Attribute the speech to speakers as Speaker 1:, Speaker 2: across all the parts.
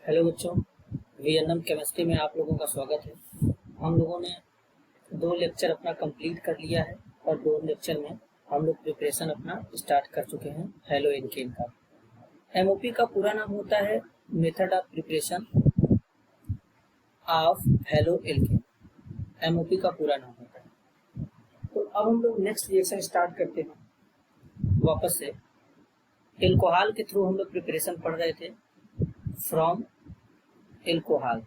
Speaker 1: Hello बच्चों, VNM chemistry में आप लोगों का स्वागत है। हम लोगों ने 2 लेक्चर अपना कंप्लीट कर लिया है और 2 लेक्चर में हम लोग प्रिपरेशन अपना स्टार्ट कर चुके हैं हेलो एल्केन का। एमओपी का पूरा नाम होता है method of preparation of halo alkane. MOP का पूरा नाम होता है। तो अब हम लोग नेक्स्ट रिएक्शन स्टार्ट करते हैं वापस से। एल्कोहल के थ्रू हम लोग प्रिपरेशन पढ़ रहे थे फ्रॉम एल्कोहल।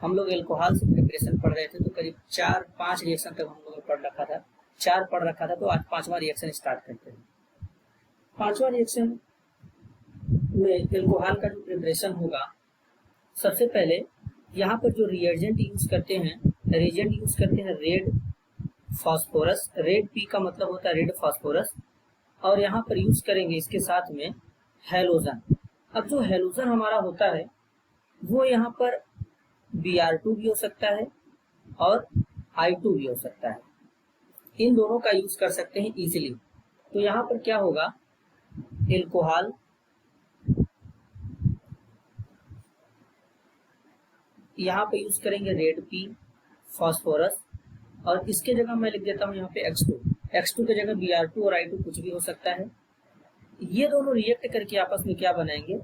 Speaker 1: हम लोग एल्कोहल से प्रिपरेशन पढ़ रहे थे, तो करीब 4-5 रिएक्शन तक हम लोग ने पढ़ रखा था। 4 पढ़ रखा था, तो आज 5वां रिएक्शन स्टार्ट करते हैं। 5वां रिएक्शन में एल्कोहल का जो प्रिपरेशन होगा, सबसे पहले यहाँ पर जो रिएजेंट यूज करते हैं रेड फास्फोरस। रेड पी का मतलब होता है रेड फास्फोरस, और यहाँ पर यूज करेंगे इसके साथ में हैलोजन। अब जो हैलोजन हमारा होता है वो यहाँ पर Br2 भी हो सकता है और I2 भी हो सकता है। इन दोनों का यूज कर सकते हैं इजीली। तो यहाँ पर क्या होगा, एल्कोहल यहाँ पे यूज करेंगे रेड पी फास्फोरस, और इसके जगह मैं लिख देता हूँ यहाँ पे X2 की जगह Br2 और I2 कुछ भी हो सकता है। ये दोनों रिएक्ट करके आपस में क्या बनाएंगे,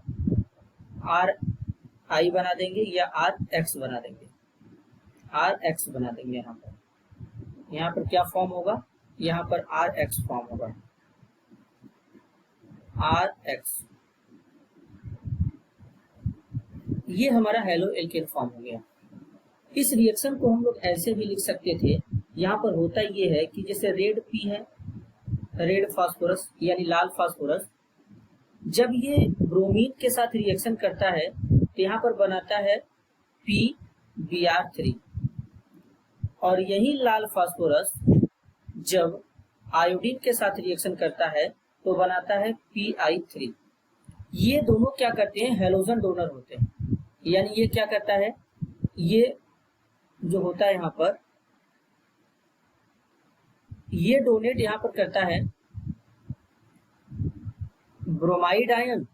Speaker 1: RI बना देंगे या RX बना देंगे। यहाँ पर क्या फॉर्म होगा, यहाँ पर RX फॉर्म होगा। RX ये हमारा हेलो एल्केन फॉर्म हो गया। इस रिएक्शन को हम लोग ऐसे भी लिख सकते थे। यहाँ पर होता ये है कि जैसे रेड पी है, रेड फास्फोरस यानी लाल फास्फोरस, जब ये ब्रोमीन के साथ रिएक्शन करता है तो यहाँ पर बनाता है PBr3, और यही लाल फास्फोरस जब आयोडीन के साथ रिएक्शन करता है तो बनाता है PI3। ये दोनों क्या करते हैं, हैलोजन डोनर होते हैं। यानी ये क्या करता है, ये जो होता है यहाँ पर, ये डोनेट यहाँ पर करता है ब्रोमाइड आयन,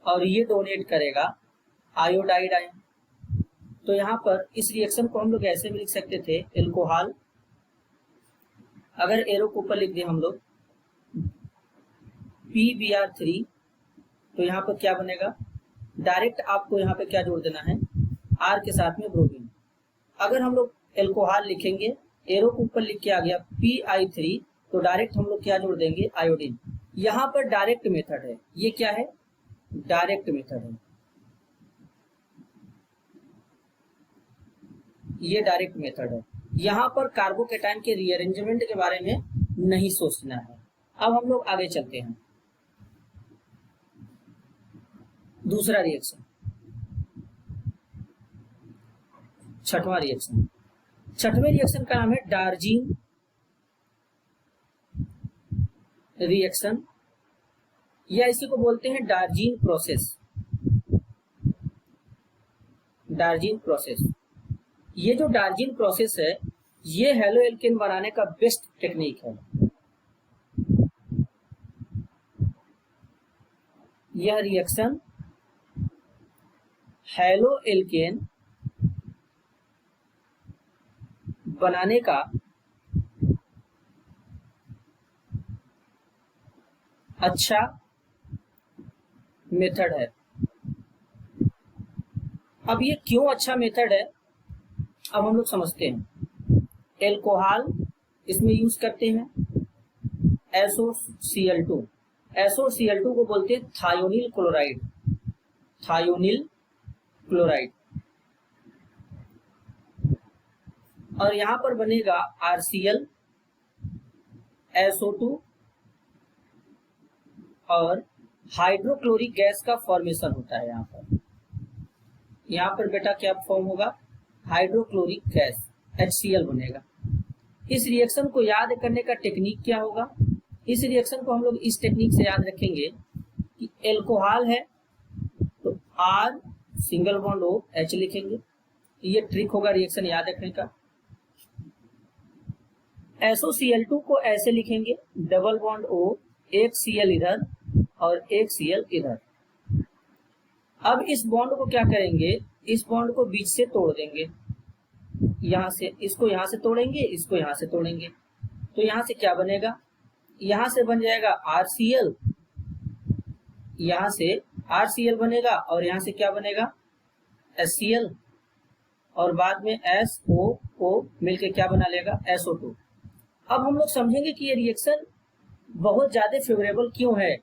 Speaker 1: और ये डोनेट करेगा आयोडाइड आयन। तो यहाँ पर इस रिएक्शन को हम लोग ऐसे भी लिख सकते थे, एल्कोहल, अगर एरो के ऊपर लिख दें हम लोग PBr3, तो यहाँ पर क्या बनेगा, डायरेक्ट आपको यहाँ पे क्या जोड़ देना है, R के साथ में ब्रोमीन। अगर हम लोग एल्कोहल लिखेंगे, एरो के ऊपर लिख के आ गया PI3, तो डायरेक्ट हम लोग क्या जोड़ देंगे, आयोडीन। यहाँ पर डायरेक्ट मेथड है, ये क्या है, डायरेक्ट मेथड है, ये डायरेक्ट मेथड है। यहाँ पर कार्बोकेटाइन के रीअरेंजमेंट के बारे में नहीं सोचना है। अब हम लोग आगे चलते हैं। दूसरा रिएक्शन, 6वां रिएक्शन। 6वें रिएक्शन का नाम है डार्जीन रिएक्शन, या इसी को बोलते हैं डार्जीन प्रोसेस। डार्जीन प्रोसेस, ये जो डार्जीन प्रोसेस है, ये हेलो एल्केन बनाने का बेस्ट टेक्निक है। यह रिएक्शन हेलो एल्केन बनाने का अच्छा मेथड है। अब ये क्यों अच्छा मेथड है, अब हम लोग समझते हैं। एल्कोहल इसमें यूज करते हैं SOCl2। SOCl2 को बोलते हैं थायोनिल क्लोराइड। थायोनिल क्लोराइड, और यहां पर बनेगा RCl, SO2, और हाइड्रोक्लोरिक गैस का फॉर्मेशन होता है। यहाँ पर बेटा क्या फॉर्म होगा, हाइड्रोक्लोरिक गैस HCl बनेगा। इस रिएक्शन को याद करने का टेक्निक क्या होगा, इस रिएक्शन को हम लोग इस टेक्निक से याद रखेंगे कि एल्कोहल है तो R single bond O H लिखेंगे। ये ट्रिक होगा रिएक्शन याद रखने का। SOCl2 को ऐसे लिखेंगे, डबल बॉन्ड O, एक Cl इधर और एक Cl इधर। अब इस बॉन्ड को क्या करेंगे, इस बॉन्ड को बीच से तोड़ देंगे, यहां से इसको यहां से तोड़ेंगे, इसको यहां से तोड़ेंगे, तो यहां से क्या बनेगा, यहां से बन जाएगा RCl, यहां से RCl बनेगा और यहां से क्या बनेगा HCl, और बाद में SO मिलके क्या बना लेगा SO2। अब हम लोग समझेंगे कि ये रिएक्शन बहुत ज्यादा फेवरेबल क्यों है,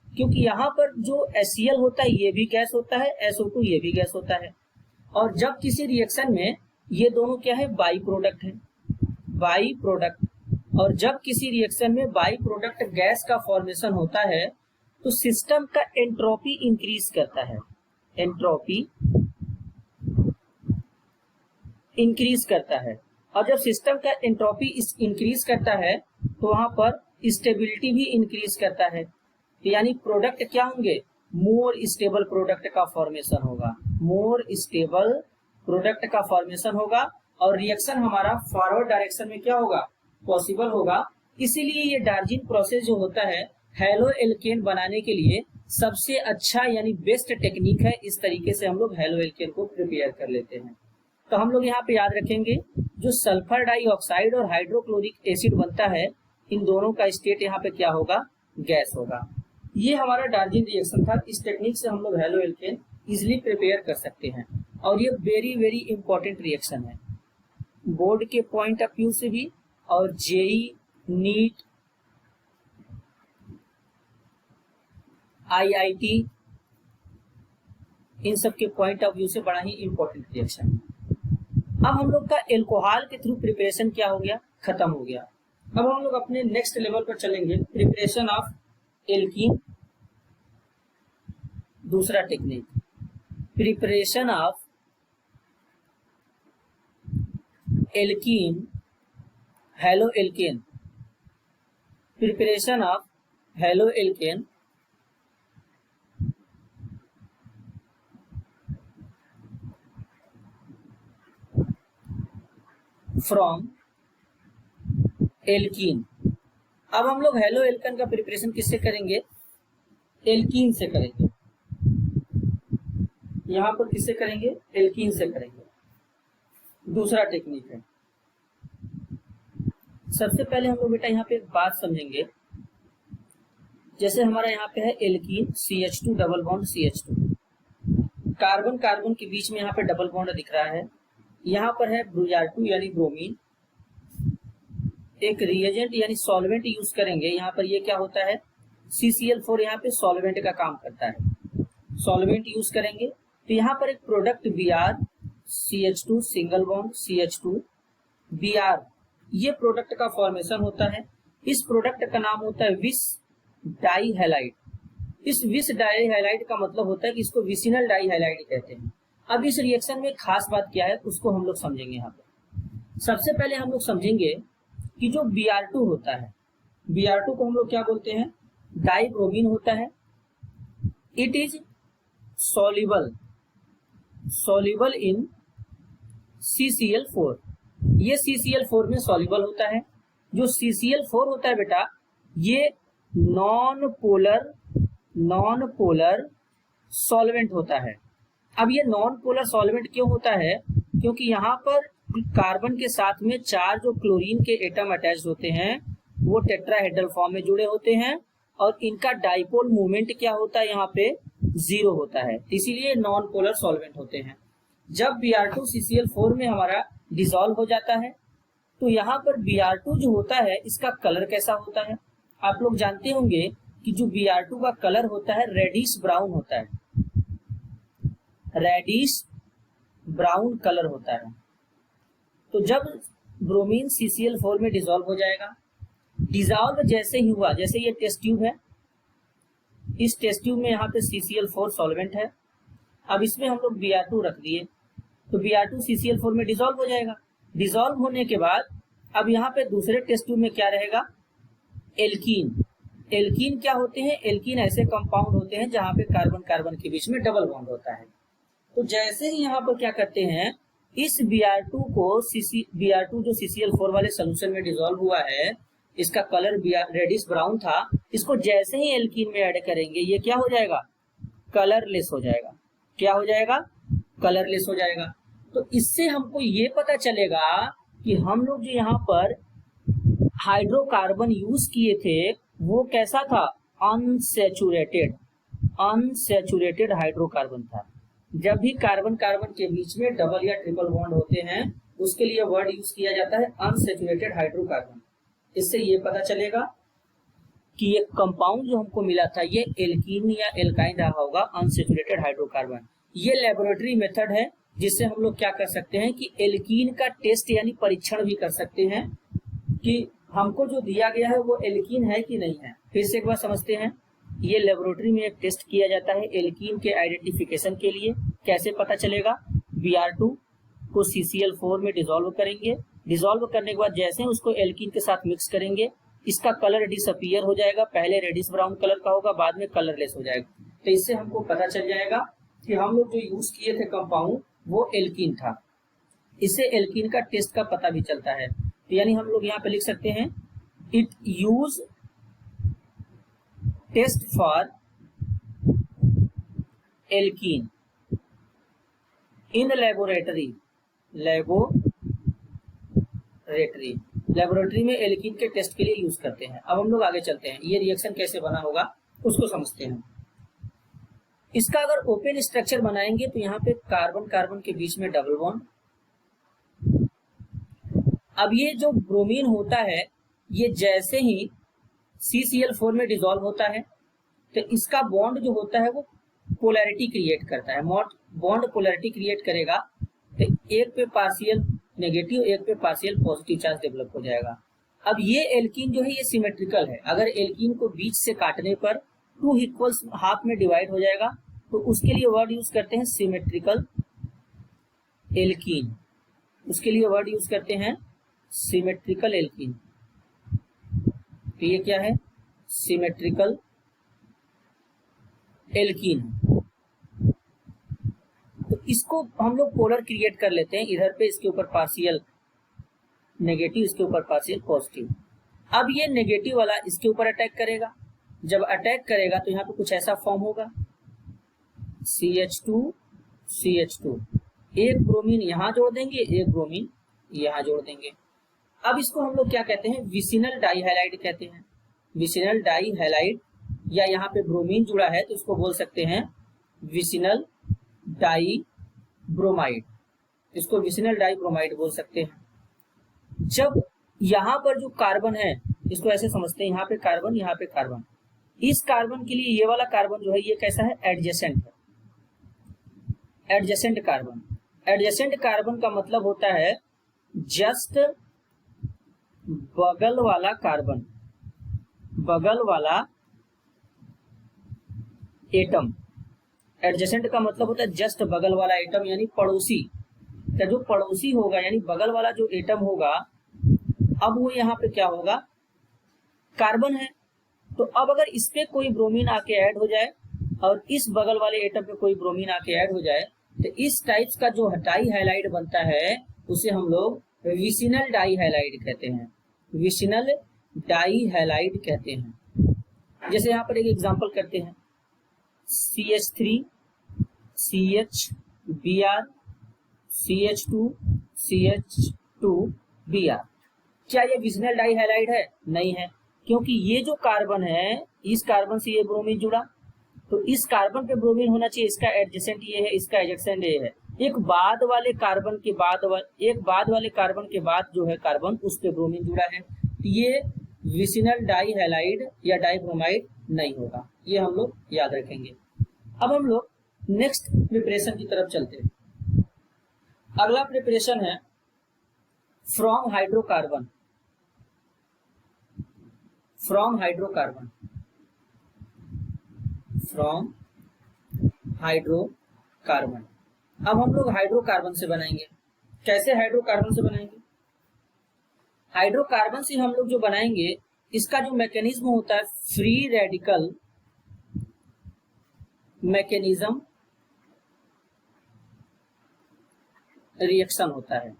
Speaker 1: क्योंकि यहाँ पर जो HCl होता है ये भी गैस होता है, SO2 ये भी गैस होता है, और जब किसी रिएक्शन में ये दोनों क्या है, बाई प्रोडक्ट है, बाई प्रोडक्ट, और जब किसी रिएक्शन में बाई प्रोडक्ट गैस का फॉर्मेशन होता है तो सिस्टम का एंट्रोपी इंक्रीज करता है, एंट्रोपी इंक्रीज करता है, और जब सिस्टम का एंट्रोपी इंक्रीज करता है तो वहां पर स्टेबिलिटी भी इंक्रीज करता है, यानी प्रोडक्ट क्या होंगे, मोर स्टेबल प्रोडक्ट का फॉर्मेशन होगा, मोर स्टेबल प्रोडक्ट का फॉर्मेशन होगा, और रिएक्शन हमारा फॉरवर्ड डायरेक्शन में क्या होगा, पॉसिबल होगा। इसीलिए ये डार्जिन प्रोसेस जो होता है हेलो एल्केन बनाने के लिए सबसे अच्छा यानी बेस्ट टेक्निक है। इस तरीके से हम लोग हेलो एल्केन को प्रिपेयर कर लेते हैं। तो हम लोग यहाँ पे याद रखेंगे जो सल्फर डाइऑक्साइड और हाइड्रोक्लोरिक एसिड बनता है, इन दोनों का स्टेट यहाँ पे क्या होगा, गैस होगा। ये हमारा डार्जिन रिएक्शन था। इस टेक्निक से हम लोग हेलो एल्केन इजिली प्रिपेयर कर सकते हैं, और ये वेरी वेरी इंपॉर्टेंट रिएक्शन है बोर्ड के पॉइंट ऑफ व्यू से भी, और जेई, नीट, IIT इन सब के पॉइंट ऑफ व्यू से बड़ा ही इंपॉर्टेंट रिएक्शन है। अब हम लोग का एल्कोहल के थ्रू प्रिपरेशन क्या हो गया, खत्म हो गया। अब हम लोग अपने नेक्स्ट लेवल पर चलेंगे, प्रिपरेशन ऑफ एल्कीन। दूसरा technique, preparation of alkene, halo alkane, preparation of halo alkane from alkene. अब हम लोग हेलो एल्केन का प्रिपरेशन किससे करेंगे, एल्कीन से करेंगे। यहां पर किससे करेंगे, एल्कीन से करेंगे। दूसरा टेक्निक है, सबसे पहले हम लोग बेटा यहाँ पे एक बात समझेंगे, जैसे हमारा यहाँ पे है alkene CH2 double bond CH2, carbon carbon के बीच में यहाँ पे डबल बॉन्ड दिख रहा है, यहाँ पर है Br2 यानी ब्रोमीन। एक रिएजेंट यानी सॉल्वेंट यूज करेंगे, यहाँ पर ये क्या होता है CCl4, यहाँ पे सॉल्वेंट का काम करता है, सॉल्वेंट यूज करेंगे। तो यहाँ पर एक product Br CH2 single bond CH2 Br, ये प्रोडक्ट का फॉर्मेशन होता है। इस प्रोडक्ट का नाम होता है विस डाइहैलाइड। इस विस डाइहैलाइड का मतलब होता है कि इसको विसिनल डाइहैलाइड कहते हैं। अब इस रिएक्शन में खास बात क्या है उसको हम लोग समझेंगे। यहाँ पे सबसे पहले हम लोग समझेंगे कि जो Br2 होता है, Br2 को हम लोग क्या बोलते हैं, डाइब्रोमीन होता है। It is soluble in CCl4, ये CCl4 में सॉल्युबल होता है। जो CCl4 होता है बेटा, ये नॉन पोलर सॉल्वेंट होता है। अब ये नॉन पोलर सॉल्वेंट क्यों होता है, क्योंकि यहाँ पर कार्बन के साथ में 4 जो क्लोरीन के एटम अटैच होते हैं वो टेट्राहेड्रल फॉर्म में जुड़े होते हैं, और इनका डाइपोल मूवमेंट क्या होता है, यहाँ पे 0 होता है, इसीलिए नॉन पोलर सॉल्वेंट होते हैं। जब Br2 CCl4 में हमारा डिसॉल्व हो जाता है तो यहाँ पर Br2 जो होता है इसका कलर कैसा होता है, आप लोग जानते होंगे कि जो Br2 का कलर होता है रेडिश ब्राउन होता है, रेडिश ब्राउन कलर होता है। तो जब ब्रोमीन CCl4 में डिसॉल्व हो जाएगा, डिसॉल्व जैसे ही हुआ, जैसे ये टेस्ट ट्यूब है, इस टेस्ट ट्यूब में यहाँ पे CCl4 सॉल्वेंट है, अब इसमें हम लोग Br2 रख दिए तो Br2 CCl4 में डिसॉल्व हो जाएगा। डिसॉल्व होने के बाद अब यहाँ पे दूसरे टेस्ट ट्यूब में क्या रहेगा, एल्कीन। एल्कीन क्या होते हैं, एल्कीन ऐसे कंपाउंड होते हैं जहाँ पे कार्बन कार्बन के बीच में डबल बॉन्ड होता है। तो जैसे ही यहाँ पर क्या करते हैं, इस Br2 जो CCl4 वाले सोल्यूशन में डिसॉल्व हुआ है, इसका कलर रेडिश ब्राउन था, इसको जैसे ही एल्कीन में ऐड करेंगे ये क्या हो जाएगा, कलरलेस हो जाएगा। क्या हो जाएगा, कलरलेस हो जाएगा। तो इससे हमको ये पता चलेगा कि हम लोग जो यहाँ पर हाइड्रोकार्बन यूज किए थे वो कैसा था, अनसैचुरेटेड, अनसैचुरेटेड हाइड्रोकार्बन था। जब भी कार्बन कार्बन के बीच में डबल या ट्रिपल बॉन्ड होते हैं उसके लिए वर्ड यूज किया जाता है अनसैचुरेटेड हाइड्रोकार्बन। इससे ये पता चलेगा कि ये कंपाउंड जो हमको मिला था ये एल्कीन या एल्काइन रहा होगा, अनसैचुरेटेड हाइड्रोकार्बन। ये लेबोरेटरी मेथड है जिससे हम लोग क्या कर सकते हैं कि एल्कीन का टेस्ट यानी परीक्षण भी कर सकते हैं कि हमको जो दिया गया है वो एल्कीन है कि नहीं है। फिर से एक बार समझते हैं, ये लेबोरेटरी में एक टेस्ट किया जाता है एल्कीन के आइडेंटिफिकेशन के लिए। कैसे पता चलेगा, Br2 को CCl4 में डिसॉल्व करेंगे, डिसॉल्व करने के बाद जैसे उसको एल्कीन के साथ मिक्स करेंगे इसका कलर डिसअपीयर हो जाएगा, पहले रेडिश ब्राउन कलर का होगा बाद में कलरलेस हो जाएगा। तो इससे हमको पता चल जाएगा कि हम लोग जो यूज किए थे कंपाउंड वो एल्कीन था। इससे एल्कीन का टेस्ट का पता भी चलता है। तो यानी हम लोग यहाँ पे लिख सकते हैं it use test for alkene in laboratory, laboratory में एल्कीन के टेस्ट के लिए यूज करते हैं। अब हम लोग आगे चलते हैं, ये रिएक्शन कैसे बना होगा उसको समझते हैं। इसका अगर ओपन स्ट्रक्चर बनाएंगे तो यहाँ पे कार्बन कार्बन के बीच में डबल बॉन्ड। अब ये जो ब्रोमीन होता है ये जैसे ही CCl4 में डिसॉल्व होता है तो इसका बॉन्ड जो होता है वो पोलैरिटी क्रिएट करता है, बॉन्ड पोलैरिटी क्रिएट करेगा। तो एक पे पार्शियल नेगेटिव एक पे पार्शियल पॉजिटिव चार्ज डेवलप हो जाएगा। अब ये एल्कीन जो है ये सिमेट्रिकल है, अगर एल्कीन को बीच से काटने पर 2 इक्वल्स हाफ में डिवाइड हो जाएगा तो उसके लिए वर्ड यूज करते हैं सिमेट्रिकल एल्कीन, उसके लिए वर्ड यूज करते हैं सिमेट्रिकल एल्कीन। तो ये क्या है, सिमेट्रिकल एल्कीन। तो इसको हम लोग पोलर क्रिएट कर लेते हैं, इधर पे इसके ऊपर पार्शियल नेगेटिव इसके ऊपर पार्शियल पॉजिटिव। अब ये नेगेटिव वाला इसके ऊपर अटैक करेगा, जब अटैक करेगा तो यहाँ पे कुछ ऐसा फॉर्म होगा CH2 CH2, एक ब्रोमीन यहाँ जोड़ देंगे एक ब्रोमीन यहाँ जोड़ देंगे। अब इसको हम लोग क्या कहते हैं, विसिनल डाइहैलाइड कहते हैं। विसिनल डाइहैलाइड या यहाँ पे ब्रोमीन जुड़ा है तो इसको बोल सकते हैं विसिनल डाइब्रोमाइड, इसको विसिनल डाइब्रोमाइड बोल सकते हैं। जब यहाँ पर जो कार्बन है इसको ऐसे समझते हैं, यहाँ पे कार्बन यहाँ पे कार्बन, इस कार्बन के लिए ये वाला कार्बन जो है ये कैसा है, एडजेसेंट है, एडजेसेंट कार्बन। एडजेसेंट कार्बन का मतलब होता है जस्ट बगल वाला कार्बन, बगल वाला एटम। एडजेसेंट का मतलब होता है जस्ट बगल वाला एटम यानी पड़ोसी। तो जो पड़ोसी होगा यानी बगल वाला जो एटम होगा, अब वो यहाँ पे क्या होगा, कार्बन है। तो अब अगर इस पे कोई ब्रोमीन आके ऐड हो जाए और इस बगल वाले एटम पे कोई ब्रोमीन आके ऐड हो जाए तो इस टाइप्स का जो डाइहैलाइड बनता है उसे हम लोग विसिनल डाइहैलाइड कहते हैं, विसिनल डाइहैलाइड कहते हैं। जैसे यहाँ पर एक एग्जांपल करते हैं, CH3 CH CH2 CH2 Br। क्या ये विसिनल डाइहैलाइड है? नहीं है, क्योंकि ये जो कार्बन है इस कार्बन से ये ब्रोमीन जुड़ा तो इस कार्बन पे ब्रोमीन होना चाहिए, इसका एडजेसेंट ये है, इसका एडजेसेंट ये है। एक बाद वाले कार्बन के बाद जो है कार्बन उस पे ब्रोमीन जुड़ा है, तो ये विसिनल डाइहैलाइड या डाइब्रोमाइड नहीं होगा, ये हम लोग याद रखेंगे। अब हम लोग नेक्स्ट प्रिपरेशन की तरफ चलते हैं। अगला प्रिपरेशन है from hydrocarbon, from hydrocarbon, from hydrocarbon. अब हम लोग हाइड्रोकार्बन से बनाएंगे। कैसे हाइड्रोकार्बन से बनाएंगे? हाइड्रोकार्बन से हम लोग जो बनाएंगे इसका जो मैकेनिज्म होता है फ्री रेडिकल मैकेनिज्म रिएक्शन होता है,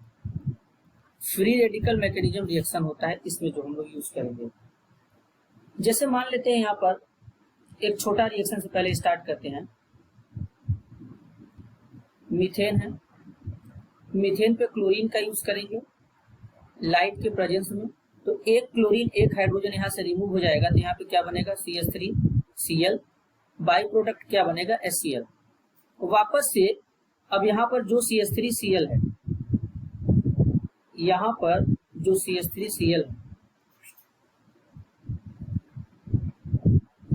Speaker 1: फ्री रेडिकल मैकेनिज्म रिएक्शन होता है, इसमें जो हम लोग यूज करेंगे। जैसे मान लेते हैं यहाँ पर एक छोटा रिएक्शन से पहले स्टार्ट करते हैं। मीथेन है, मीथेन पे क्लोरीन का यूज करेंगे लाइट के प्रेजेंस में। तो एक क्लोरीन एक हाइड्रोजन यहाँ से रिमूव हो जाएगा, तो यहाँ पे क्या बनेगा CH3Cl, बाई प्रोडक्ट क्या बनेगा HCl। वापस से अब यहाँ पर जो CH3Cl है, यहाँ पर जो CH3Cl है,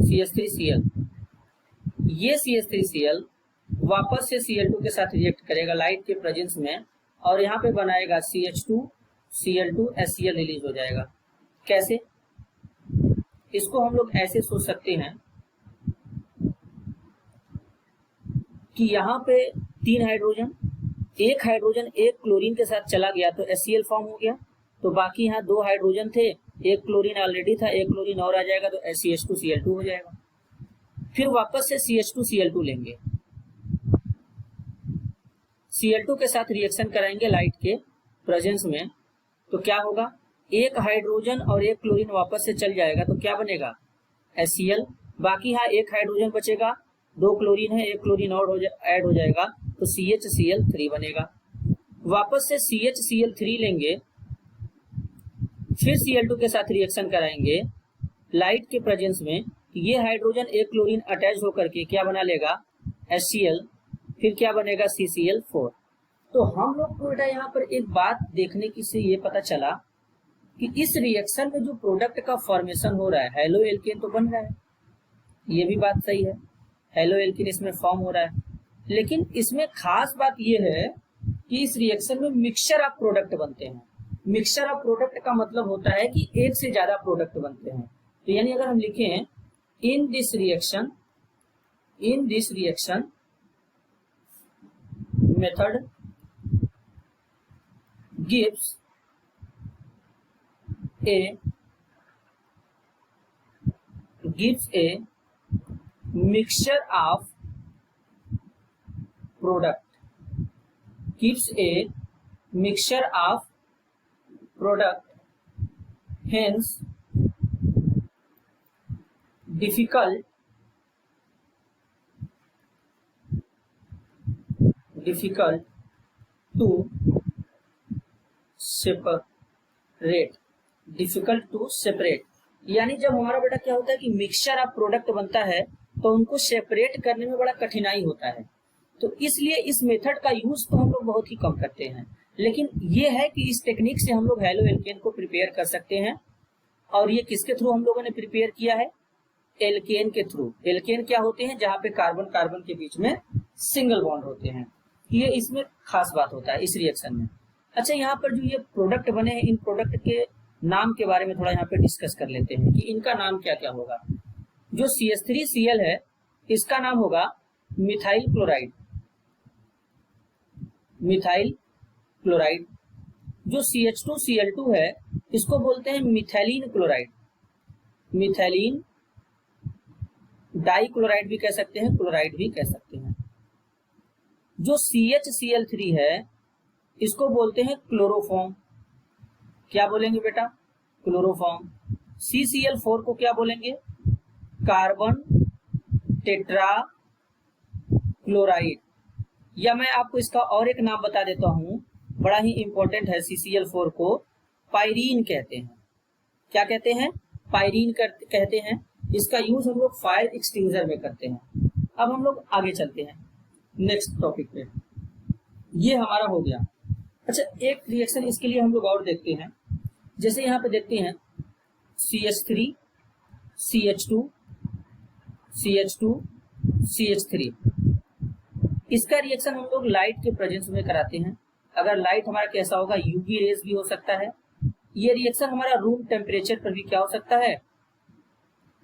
Speaker 1: CH3Cl, ये CH3Cl वापस से Cl2 के साथ रिएक्ट करेगा लाइट के प्रेजेंस में, और यहाँ पे बनाएगा CH2Cl2 HCl रिलीज हो जाएगा। कैसे? इसको हम लोग ऐसे सोच सकते हैं कि यहाँ पे 3 हाइड्रोजन, एक हाइड्रोजन एक क्लोरीन के साथ चला गया तो HCl फॉर्म हो गया, तो बाकी यहाँ 2 हाइड्रोजन थे, एक क्लोरीन ऑलरेडी था, एक क्लोरीन और आ जाएगा तो CH2Cl2 हो जाएगा। फिर वापस से CH2Cl2 लेंगे, Cl2 के साथ रिएक्शन कराएंगे लाइट के प्रेजेंस में, तो क्या होगा, एक हाइड्रोजन और एक क्लोरीन वापस से चल जाएगा, तो क्या बनेगा HCl। बाकी यहाँ एक हाइड्रोजन बचेगा, 2 क्लोरीन है, एक क्लोरीन और ऐड हो जाएगा, तो CHCl3 बनेगा। वापस से CHCl3 लेंगे, फिर Cl2 के साथ रिएक्शन कराएंगे लाइट के प्रेजेंस में, ये हाइड्रोजन एक क्लोरीन अटैच होकर के क्या बना लेगा HCl, फिर क्या बनेगा CCl4। तो हम लोग को बेटा यहाँ पर एक बात देखने की से ये पता चला कि इस रिएक्शन में जो प्रोडक्ट का फॉर्मेशन हो रहा है, हेलो एल्केन तो बन रहा है, ये भी बात सही है, हेलो एल्केन इसमें फॉर्म हो रहा है, लेकिन इसमें खास बात ये है कि इस रिएक्शन में मिक्सचर ऑफ प्रोडक्ट बनते हैं। मिक्सचर ऑफ प्रोडक्ट का मतलब होता है कि एक से ज्यादा प्रोडक्ट बनते हैं। तो यानी अगर हम लिखें इन this reaction method gives a mixture of product, hence difficult to separate. यानी जब हमारा बेटा क्या होता है कि मिक्सचर ऑफ प्रोडक्ट बनता है तो उनको सेपरेट करने में बड़ा कठिनाई होता है, तो इसलिए इस मेथड का यूज तो हम लोग बहुत ही कम करते हैं। लेकिन ये है कि इस टेक्निक से हम लोग हेलो एल्केन को प्रिपेयर कर सकते हैं। और ये किसके थ्रू हम लोगों ने प्रिपेयर किया है, एल्केन के थ्रू। एल्केन क्या होते हैं, जहां पे कार्बन कार्बन के बीच में सिंगल बॉन्ड होते हैं, ये इसमें खास बात होता है इस रिएक्शन में। अच्छा, यहाँ पर जो ये प्रोडक्ट बने हैं, इन प्रोडक्ट के नाम के बारे में थोड़ा यहाँ पे डिस्कस कर लेते हैं कि इनका नाम क्या क्या होगा। जो CH3Cl है, इसका नाम होगा मिथाइल क्लोराइड। जो CH2Cl2 है, इसको बोलते हैं मिथैलीन क्लोराइड। मिथैलीन डाइक्लोराइड भी कह सकते हैं, क्लोराइड भी कह सकते हैं। जो CHCl3 है, इसको बोलते हैं क्लोरोफॉर्म। क्या बोलेंगे बेटा, क्लोरोफॉर्म। CCl4 को क्या बोलेंगे, कार्बन टेट्रा क्लोराइड। या मैं आपको इसका और एक नाम बता देता हूं, बड़ा ही इंपॉर्टेंट है। CCl4 को पायरीन कहते हैं। क्या कहते हैं, पायरीन कहते हैं। इसका यूज हम लोग फायर एक्सटिंग्विशर में करते हैं। अब हम लोग आगे चलते हैं नेक्स्ट टॉपिक पे। ये हमारा हो गया। अच्छा, एक रिएक्शन इसके लिए हम लोग और देखते हैं। जैसे यहाँ पे देखते हैं CH3 CH2 CH2 CH3, इसका रिएक्शन हम लोग लाइट के प्रेजेंस में कराते हैं। अगर लाइट हमारा कैसा होगा, यूवी रेज भी हो सकता है। ये रिएक्शन हमारा रूम टेम्परेचर पर भी क्या हो सकता है,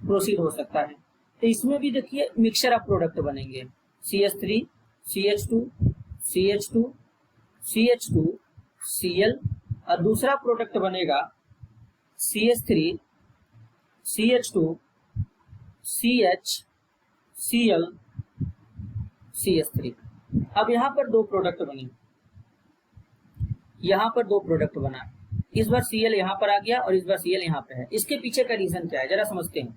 Speaker 1: प्रोसीड हो सकता है। तो इसमें भी देखिए मिक्सचर ऑफ प्रोडक्ट बनेंगे, CH3 CH2 CH2 CH2 Cl, और दूसरा प्रोडक्ट बनेगा CH3 CH2 CH Cl CH3। अब यहाँ पर 2 प्रोडक्ट बने, यहाँ पर 2 प्रोडक्ट बना। इस बार Cl यहाँ पर आ गया और इस बार Cl यहाँ पे है। इसके पीछे का रीजन क्या है जरा समझते हैं।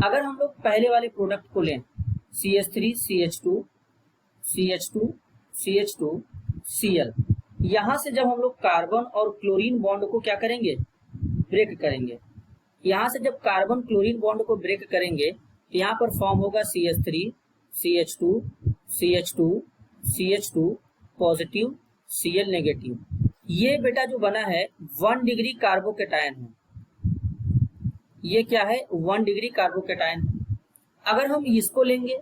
Speaker 1: अगर हम लोग पहले वाले प्रोडक्ट को लें CH3 CH2 CH2 CH2 Cl, यहाँ से जब हम लोग कार्बन और क्लोरीन बॉन्ड को क्या करेंगे, ब्रेक करेंगे। यहाँ से जब कार्बन क्लोरीन बॉन्ड को ब्रेक करेंगे तो यहाँ पर फॉर्म होगा CH3 CH2 CH2 CH2 positive Cl negative. ये बेटा जो बना है 1 डिग्री कार्बोकेटायन है। ये क्या है, 1 डिग्री कार्बोकेटायन है। अगर हम इसको लेंगे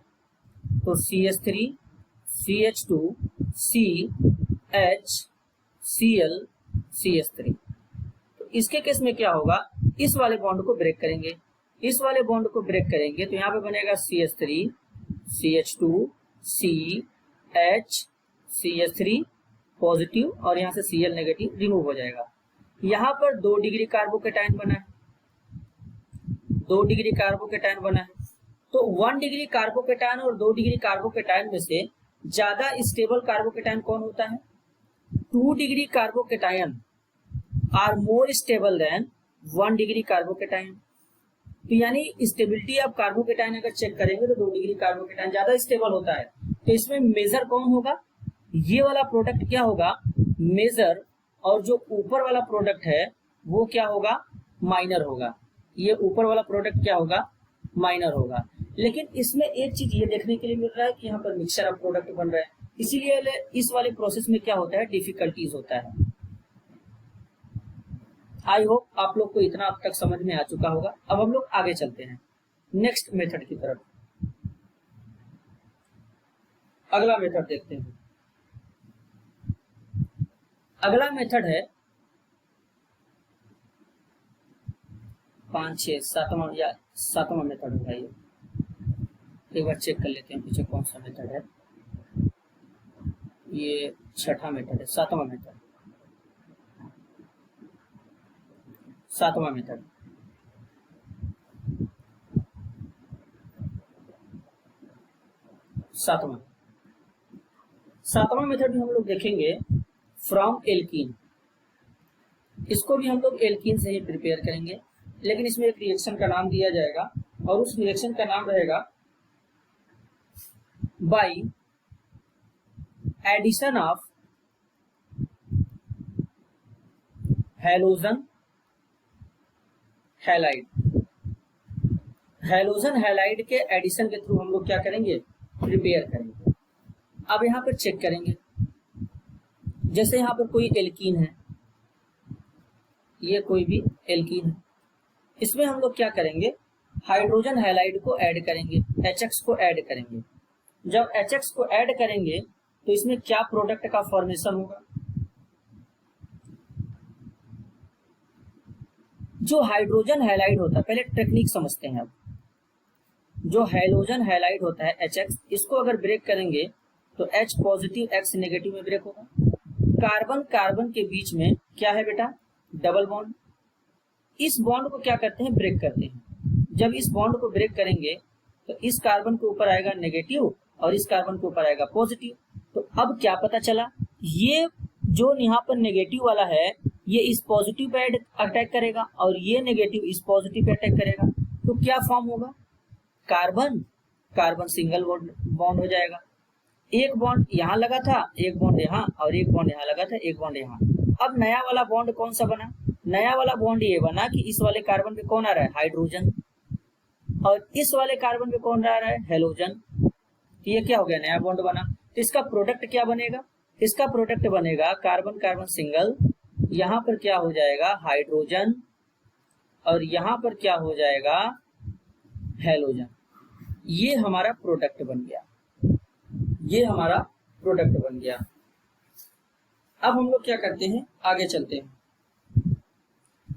Speaker 1: तो CH3 CH2 C H Cl CH3। तो इसके केस में क्या होगा, इस वाले बॉन्ड को ब्रेक करेंगे, इस वाले बॉन्ड को ब्रेक करेंगे तो यहाँ पे बनेगा CH3 CH2 C H CH3 positive और यहाँ से Cl नेगेटिव रिमूव हो जाएगा। यहाँ पर 2 डिग्री कार्बोकेटायन बना है, 2 डिग्री कार्बोकेटायन बना है। तो 1 डिग्री कार्बोकेटायन और 2 डिग्री कार्बोकेटायन में से ज्यादा स्टेबल कार्बोकेटायन कौन होता है, 2 degree carbocation are more stable than 1 degree carbocation. तो यानी स्टेबिलिटी ऑफ कार्बोकेटायन अगर चेक करेंगे तो 2 डिग्री कार्बोकेटायन ज्यादा स्टेबल होता है। तो इसमें मेजर कौन होगा, ये वाला प्रोडक्ट क्या होगा, मेजर, और जो ऊपर वाला प्रोडक्ट है वो क्या होगा, माइनर होगा। ये ऊपर वाला प्रोडक्ट क्या होगा, माइनर होगा। लेकिन इसमें एक चीज ये देखने के लिए मिल रहा है कि यहाँ पर मिक्सचर ऑफ प्रोडक्ट बन रहा है, इसीलिए इस वाले प्रोसेस में क्या होता है, डिफिकल्टीज होता है। आई होप आप लोग को इतना अब तक समझ में आ चुका होगा। अब हम लोग आगे चलते हैं नेक्स्ट मेथड की तरफ। अगला मेथड देखते हैं। अगला मेथड है 5, 6, 7वां मेथड होगा। ये एक बार चेक कर लेते हैं पीछे कौन सा मेथड है। ये 6ठा मेथड है, 7वां मेथड, 7वां मेथड। सातवां मेथड में हम लोग देखेंगे फ्रॉम एल्कीन। इसको भी हम लोग एल्कीन से ही प्रिपेयर करेंगे, लेकिन इसमें एक रिएक्शन का नाम दिया जाएगा और उस रिएक्शन का नाम रहेगा by addition of halogen halide. Halogen halide के एडिशन के थ्रू हम लोग क्या करेंगे, प्रिपेयर करेंगे। अब यहाँ पर चेक करेंगे, जैसे यहाँ पर कोई एल्कीन है, ये कोई भी एल्कीन है, इसमें हम लोग क्या करेंगे, हाइड्रोजन हैलाइड को ऐड करेंगे, HX को ऐड करेंगे। जब HX को ऐड करेंगे तो इसमें क्या प्रोडक्ट का फॉर्मेशन होगा, जो हाइड्रोजन हैलाइड होता है, पहले टेक्निक समझते हैं। अब जो हैलोजन हैलाइड होता है HX, इसको अगर ब्रेक करेंगे तो H पॉजिटिव X नेगेटिव में ब्रेक होगा। कार्बन कार्बन के बीच में क्या है बेटा, डबल बॉन्ड। इस बॉन्ड को क्या करते हैं, ब्रेक करते हैं। जब इस बॉन्ड को ब्रेक करेंगे तो इस कार्बन के ऊपर आएगा नेगेटिव और इस कार्बन के ऊपर आएगा पॉजिटिव। तो अब क्या पता चला, ये जो यहाँ पर नेगेटिव वाला है ये इस पॉजिटिव पे अटैक करेगा और ये नेगेटिव इस पॉजिटिव पे अटैक करेगा। तो क्या फॉर्म होगा, कार्बन कार्बन सिंगल बॉन्ड हो जाएगा। एक बॉन्ड यहाँ लगा था, एक बॉन्ड यहाँ, और एक बॉन्ड यहाँ लगा था, एक बॉन्ड यहाँ। अब नया वाला बॉन्ड कौन सा बना, नया वाला बॉन्ड ये बना कि इस वाले कार्बन पे कौन आ रहा है, हाइड्रोजन, और इस वाले कार्बन पे कौन आ रहा है, हेलोजन। तो ये क्या हो गया, नया बॉन्ड बना। तो इसका प्रोडक्ट क्या बनेगा, इसका प्रोडक्ट बनेगा कार्बन कार्बन सिंगल, यहाँ पर क्या हो जाएगा हाइड्रोजन, और यहाँ पर क्या हो जाएगा हेलोजन। ये हमारा प्रोडक्ट बन गया, ये हमारा प्रोडक्ट बन गया। अब हम लोग क्या करते हैं, आगे चलते हैं।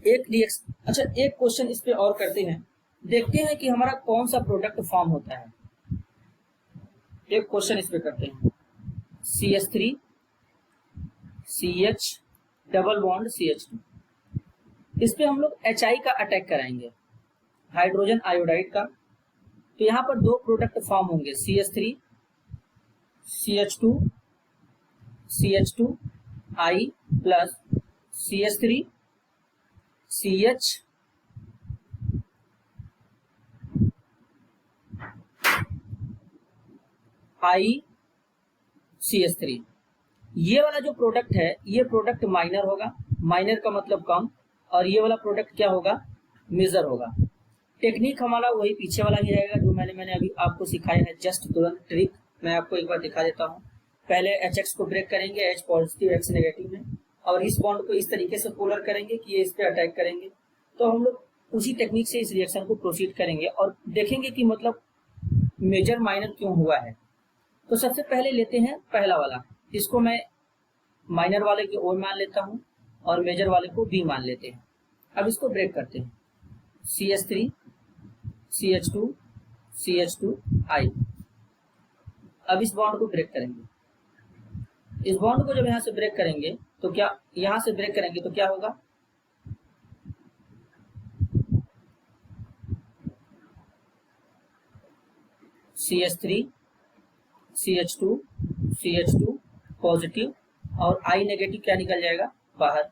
Speaker 1: एक रिएक्शन, अच्छा एक क्वेश्चन इस पे और करते हैं, देखते हैं कि हमारा कौन सा प्रोडक्ट फॉर्म होता है। एक क्वेश्चन इस पे करते हैं, CH3 CH double bond CH2, इस पे हम लोग HI का अटैक कराएंगे, हाइड्रोजन आयोडाइड का। तो यहाँ पर दो प्रोडक्ट फॉर्म होंगे, CH3 CH2 I plus CH3 CH I CH3। ये वाला जो प्रोडक्ट है ये प्रोडक्ट माइनर होगा, माइनर का मतलब कम, और ये वाला प्रोडक्ट क्या होगा, मेजर होगा। टेक्निक हमारा वही पीछे वाला ही रहेगा जो मैंने अभी आपको सिखाया है, जस्ट तुरंत ट्रिक मैं आपको एक बार दिखा देता हूँ। पहले HX को ब्रेक करेंगे, H पॉजिटिव X नेगेटिव में, और इस बॉन्ड को इस तरीके से पोलर करेंगे कि ये इस पे अटैक करेंगे। तो हम लोग उसी टेक्निक से इस रिएक्शन को प्रोसीड करेंगे और देखेंगे कि मतलब मेजर माइनर क्यों हुआ है। तो सबसे पहले लेते हैं पहला वाला, इसको मैं माइनर वाले को O मान लेता हूँ और मेजर वाले को B मान लेते हैं। अब इसको ब्रेक करते हैं, CH3 CH2 CH2 I। अब इस बॉन्ड को ब्रेक करेंगे। इस बॉन्ड को जब यहाँ से ब्रेक करेंगे तो क्या, यहाँ से ब्रेक करेंगे तो क्या होगा, CH3 CH2 CH2 पॉजिटिव और I नेगेटिव क्या निकल जाएगा बाहर।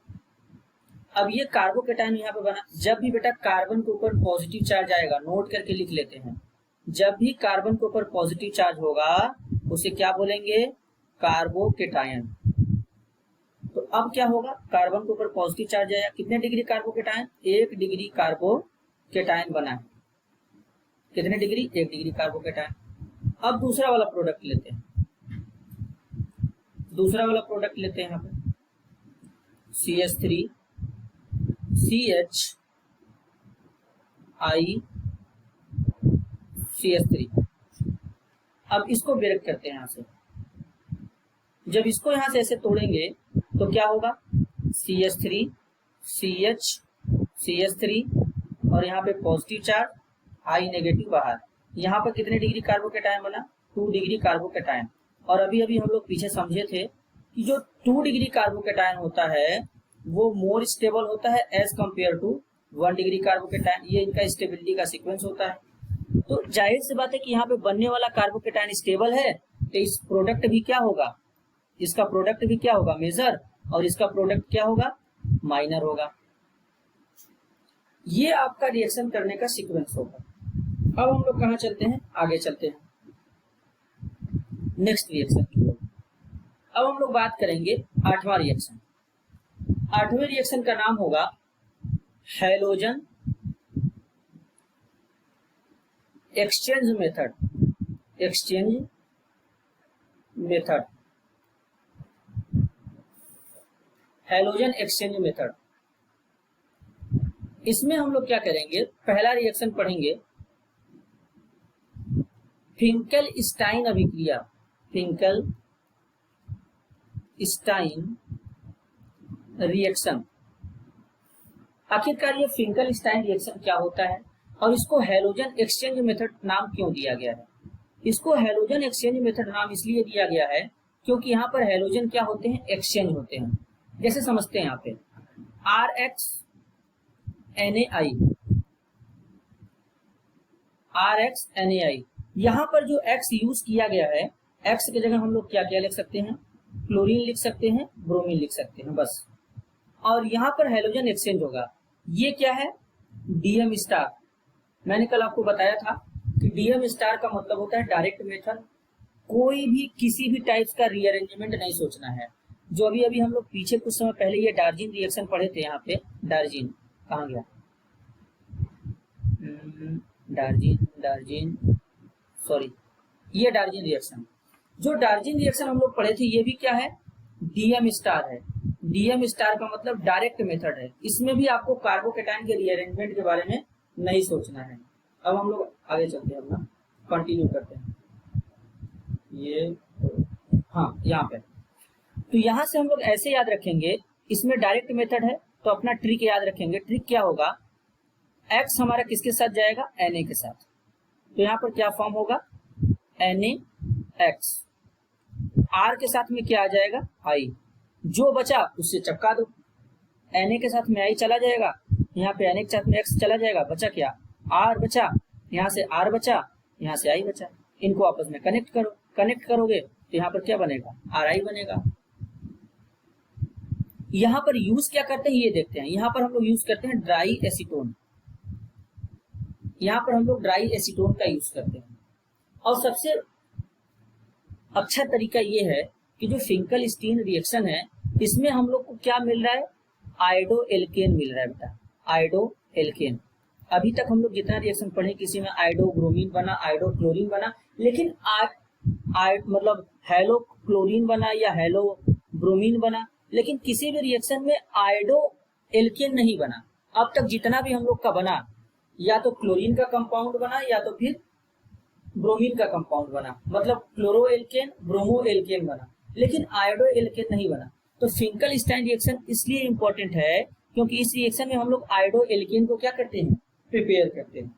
Speaker 1: अब ये कार्बोकेटायन यहाँ पे बना। जब भी बेटा कार्बन के ऊपर पॉजिटिव चार्ज आएगा, नोट करके लिख लेते हैं, जब भी कार्बन के ऊपर पॉजिटिव चार्ज होगा उसे क्या बोलेंगे, कार्बोकेटायन। तो अब क्या होगा, कार्बन के ऊपर पॉजिटिव चार्ज आया, कितने डिग्री कार्बोकेटायन, 1 डिग्री कार्बोकेटायन बना है। कितने डिग्री, 1 डिग्री कार्बोकेटायन। अब दूसरा वाला प्रोडक्ट लेते हैं, दूसरा वाला प्रोडक्ट लेते हैं यहाँ पे, CH3 CH I CH3। अब इसको ब्रेक करते हैं यहाँ से। जब इसको यहाँ से ऐसे तोड़ेंगे तो क्या होगा, CH3 CH CH3 और यहाँ पे पॉजिटिव चार्ज, I नेगेटिव बाहर। यहाँ पर कितने डिग्री कार्बोकेटायन बना, 2 डिग्री कार्बोकेटायन। और अभी अभी हम लोग पीछे समझे थे कि जो 2 डिग्री कार्बोकेटायन होता है वो मोर स्टेबल होता है as compare to 1 degree carbocation. ये इनका स्टेबिलिटी का सीक्वेंस होता है। तो जाहिर सी बात है कि यहाँ पे बनने वाला कार्बोकेटायन स्टेबल है, तो इस प्रोडक्ट भी क्या होगा, इसका प्रोडक्ट भी क्या होगा, मेजर, और इसका प्रोडक्ट क्या होगा, माइनर होगा। ये आपका रिएक्शन करने का सीक्वेंस होगा। अब हम लोग कहाँ चलते हैं, आगे चलते हैं नेक्स्ट रिएक्शन की ओर। अब हम लोग बात करेंगे 8वां रिएक्शन। 8वें रिएक्शन का नाम होगा halogen exchange method. Exchange method, halogen exchange method. इसमें हम लोग क्या करेंगे, पहला रिएक्शन पढ़ेंगे फिंकल-स्टाइन अभिक्रिया। Finkel-Stine reaction. आखिरकार ये फिंकल-स्टाइन रिएक्शन क्या होता है और इसको हैलोजन एक्सचेंज मेथड नाम क्यों दिया गया है। इसको हैलोजन एक्सचेंज मेथड नाम इसलिए दिया गया है क्योंकि यहाँ पर हैलोजन क्या होते हैं, एक्सचेंज होते हैं। जैसे समझते हैं यहाँ पे RxNAi, यहाँ पर जो X यूज किया गया है, X की जगह हम लोग क्या क्या लिख सकते हैं, क्लोरीन लिख सकते हैं, ब्रोमीन लिख सकते हैं बस। और यहाँ पर हैलोजन एक्सचेंज होगा। ये क्या है, DM स्टार। मैंने कल आपको बताया था कि DM स्टार का मतलब होता है डायरेक्ट मेथड। कोई भी किसी भी टाइप्स का रीअरेंजमेंट नहीं सोचना है। जो अभी अभी हम लोग पीछे कुछ समय पहले ये डार्जिन रिएक्शन पढ़े थे, यहाँ पे डार्जिन कहाँ गया, डार्जिन सॉरी, ये डार्जिन रिएक्शन। जो डार्जिन रिएक्शन हम लोग पढ़े थे ये भी क्या है, DM स्टार है। DM स्टार का मतलब डायरेक्ट मेथड है। इसमें भी आपको कार्बोकेटायन के रीअरेंजमेंट के बारे में नहीं सोचना है। अब हम लोग आगे चलते हैं, अपना कंटिन्यू करते हैं। ये हाँ यहाँ पे, तो यहाँ से हम लोग ऐसे याद रखेंगे, इसमें डायरेक्ट मेथड है तो अपना ट्रिक याद रखेंगे। ट्रिक क्या होगा, X हमारा किसके साथ जाएगा, Na के साथ। तो यहाँ पर क्या फॉर्म होगा, NaX। R के साथ में क्या आ जाएगा, I। जो बचा उससे चपका दो। Na के साथ में I चला जाएगा, यहाँ पे Na के साथ में X चला जाएगा, बचा क्या, R बचा, यहाँ से R बचा, यहाँ से I बचा। इनको आपस में कनेक्ट करो। कनेक्ट करोगे तो यहाँ पर क्या बनेगा, Ri बनेगा। यहाँ पर यूज क्या करते हैं ये देखते हैं। यहाँ पर हम लोग यूज करते हैं ड्राई एसीटोन, यहाँ पर हम लोग ड्राई एसीटोन का यूज करते हैं। और सबसे अच्छा तरीका ये है कि जो फिंकल-स्टीन रिएक्शन है इसमें हम लोग को क्या मिल रहा है, आयोडो एल्केन मिल रहा है बेटा, आयोडो एल्केन। अभी तक हम लोग जितना रिएक्शन पढ़े किसी में आयोडो ब्रोमीन बना, आयोडो क्लोरीन बना, लेकिन मतलब हेलो क्लोरीन बना या हेलो ब्रोमीन बना, लेकिन किसी भी रिएक्शन में आयोडो एल्केन नहीं बना। अब तक जितना भी हम लोग का बना या तो क्लोरीन का कंपाउंड बना या तो फिर ब्रोमीन का कंपाउंड बना, मतलब क्लोरो एल्केन ब्रोमो एल्केन बना, लेकिन आयोडो एल्केन नहीं बना। तो फिंकल-स्टाइन रिएक्शन इसलिए इंपॉर्टेंट है क्योंकि इस रिएक्शन में हम लोग आयोडो एल्केन को क्या करते हैं, प्रिपेयर करते हैं।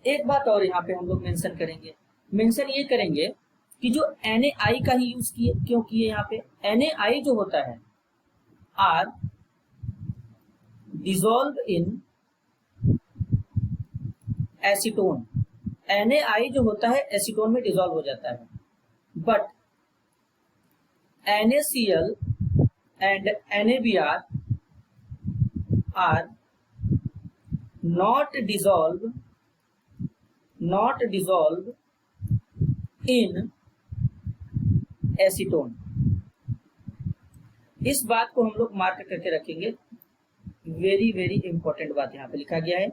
Speaker 1: एक बात और यहाँ पे हम लोग मेंशन करेंगे, मेंशन ये करेंगे कि जो NaI का ही यूज क्यों किए यहाँ पे। NaI जो होता है are dissolve in acetone, NaI जो होता है एसीटोन में डिसॉल्व हो जाता है, but NaCl and NaBr are not dissolve in acetone. इस बात को हम लोग मार्क करके रखेंगे, वेरी वेरी इंपॉर्टेंट बात यहाँ पे लिखा गया है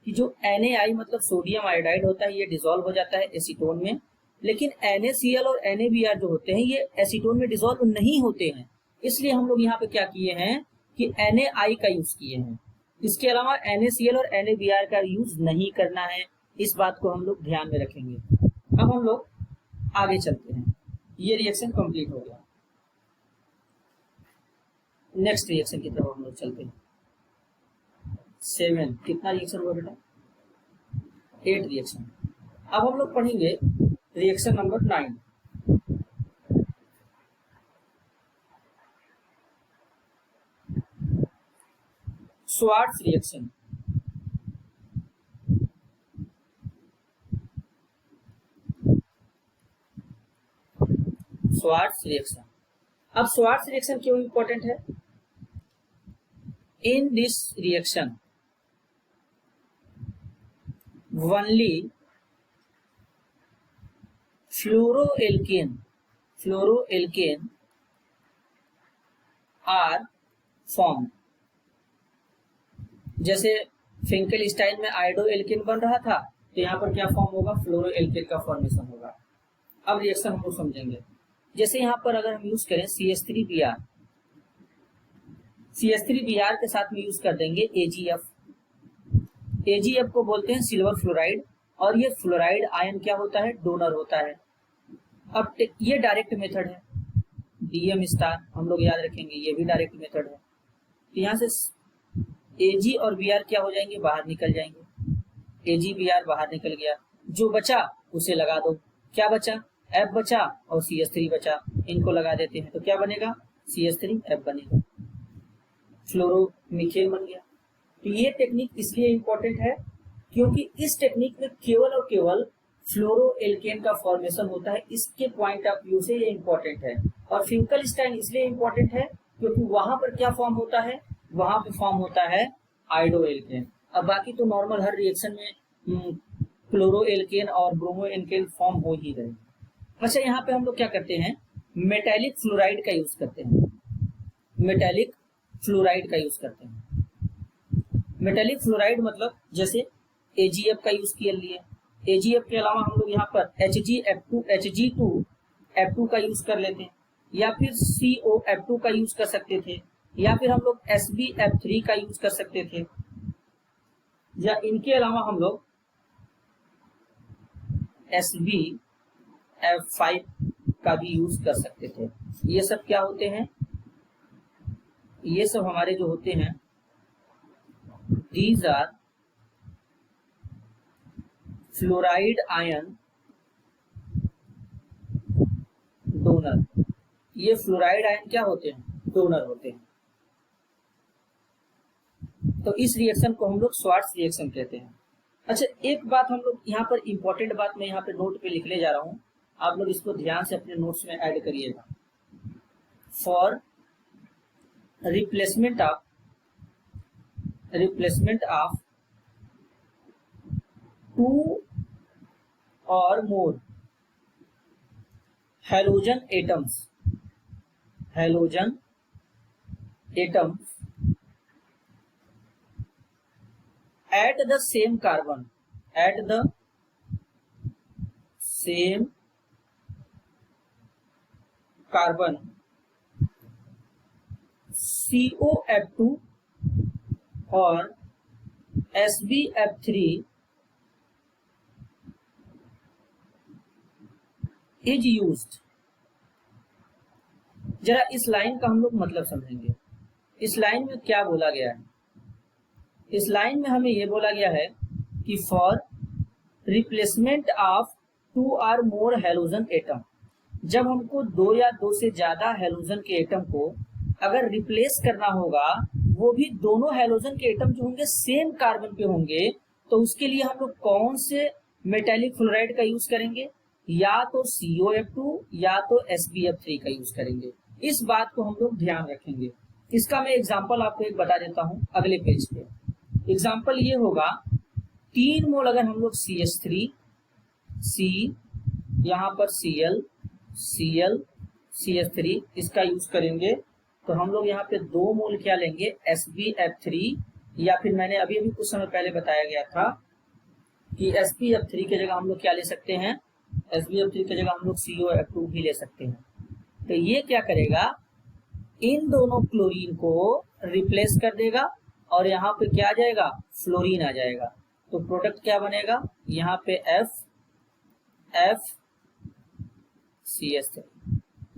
Speaker 1: कि जो NaI मतलब सोडियम आयोडाइड होता है ये डिसॉल्व हो जाता है एसीटोन में, लेकिन NaCl और NaBr जो होते हैं ये एसीटोन में डिसॉल्व नहीं होते हैं। इसलिए हम लोग यहाँ पे क्या किए हैं कि NaI का यूज किए हैं। इसके अलावा NaCl और NaBr का यूज नहीं करना है, इस बात को हम लोग ध्यान में रखेंगे। अब हम लोग आगे चलते हैं, ये रिएक्शन कंप्लीट हो गया। नेक्स्ट रिएक्शन की तरफ हम लोग चलते हैं। 7 कितना रिएक्शन हुआ बेटा, 8 रिएक्शन। अब हम लोग पढ़ेंगे reaction number 9। Swarts reaction. Swarts reaction, अब स्वार्ट्ज रिएक्शन क्यों इंपॉर्टेंट है। In this reaction only fluoroalkane are form. जैसे फिंकल-स्टाइन में आयोडो एल्केन बन रहा था तो यहाँ पर क्या फॉर्म होगा, फ्लोरोएल्केन का फॉर्मेशन होगा। अब रिएक्शन हम लोग समझेंगे। जैसे यहाँ पर अगर हम यूज करें CH3Br, CH3Br के साथ में यूज कर देंगे AgF। AgF को बोलते हैं सिल्वर फ्लोराइड, और ये फ्लोराइड आयन क्या होता है, डोनर होता है। अब ये डायरेक्ट मेथड है, DM स्टार हम लोग याद रखेंगे, ये भी डायरेक्ट मेथड है। तो यहाँ से Ag और Br क्या हो जाएंगे, बाहर निकल जाएंगे। AgBr बाहर निकल गया, जो बचा उसे लगा दो। क्या बचा, F बचा और CH3 बचा, इनको लगा देते हैं तो क्या बनेगा, CH3F बनेगा, फ्लोरोमीथेन बन गया। तो ये टेक्निक इसलिए इंपॉर्टेंट है क्योंकि इस टेक्निक में केवल और केवल फ्लोरोएल्केन का फॉर्मेशन होता है। इसके पॉइंट ऑफ व्यू से ये इंपॉर्टेंट है। और फिंकल-स्टाइन इसलिए इंपॉर्टेंट है क्योंकि वहां पर क्या फॉर्म होता है, वहां पे फॉर्म होता है आयोडो एल्केन। अब बाकी तो नॉर्मल हर रिएक्शन में क्लोरोएल्केन और ब्रोमोएल्केन फॉर्म हो ही रहे। अच्छा, यहाँ पे हम लोग क्या करते हैं, मेटालिक फ्लोराइड का यूज करते हैं, मेटालिक फ्लोराइड का यूज करते हैं। मेटालिक फ्लोराइड मतलब जैसे AgF का यूज किया लिए, AgF के अलावा हम लोग यहाँ पर Hg2 का यूज कर लेते हैं, या फिर COF2 का यूज कर सकते थे, या फिर हम लोग SbF3 का यूज कर सकते थे, या इनके अलावा हम लोग SbF5 का भी यूज कर सकते थे। ये सब क्या होते हैं, ये सब हमारे जो होते हैं, these are fluoride ion donor. ये फ्लोराइड आयन क्या होते हैं, डोनर होते हैं। तो इस रिएक्शन को हम लोग स्वार्ट्ज रिएक्शन कहते हैं। अच्छा, एक बात हम लोग यहाँ पर इंपॉर्टेंट बात मैं यहाँ पे नोट पे लिखने जा रहा हूँ, आप लोग इसको ध्यान से अपने नोट्स में ऐड करिएगा। For replacement of 2 or more halogen atoms at the same carbon COF2 or SbF3 is used. जरा इस लाइन का हम लोग मतलब समझेंगे। इस लाइन में क्या बोला गया है? इस लाइन में हमें यह बोला गया है कि for replacement of 2 or more halogen atom, जब हमको 2 या 2 से ज्यादा हैलोजन के एटम को अगर रिप्लेस करना होगा, वो भी दोनों हैलोजन के एटम जो होंगे सेम कार्बन पे होंगे, तो उसके लिए हम लोग कौन से मेटेलिक फ्लोराइड का यूज करेंगे? या तो COF2 या तो SbF3 का यूज करेंगे। इस बात को हम लोग ध्यान रखेंगे। इसका मैं एग्जांपल आपको एक बता देता हूं अगले पेज पे। एग्जांपल ये होगा, 3 मोल अगर हम लोग CH3 C, यहाँ पर Cl Cl CH3 इसका यूज करेंगे, तो हम लोग यहाँ पे 2 मोल क्या लेंगे? SbF3, या फिर मैंने अभी कुछ समय पहले बताया गया था कि SbF3 की जगह हम लोग क्या ले सकते हैं? SbF3 की जगह हम लोग COF2 भी ले सकते हैं। तो ये क्या करेगा? इन दोनों क्लोरीन को रिप्लेस कर देगा और यहाँ पे क्या आ जाएगा? फ्लोरीन आ जाएगा। तो प्रोडक्ट क्या बनेगा? यहाँ पे FCH3,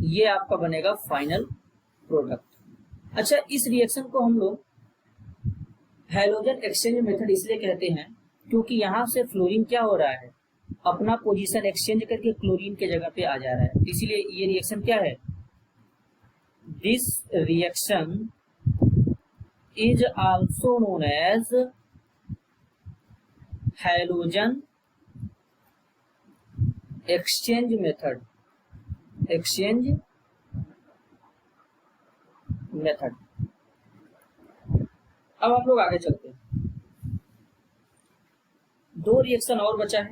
Speaker 1: ये आपका बनेगा फाइनल प्रोडक्ट। अच्छा, इस रिएक्शन को हम लोग हैलोजन एक्सचेंज मेथड इसलिए कहते हैं क्योंकि यहाँ से फ्लोरीन क्या हो रहा है? अपना पोजीशन एक्सचेंज करके क्लोरीन के जगह पे आ जा रहा है। इसीलिए ये रिएक्शन क्या है? This reaction is also known as halogen exchange method. अब हम लोग आगे चलते हैं। 2 रिएक्शन और बचा है,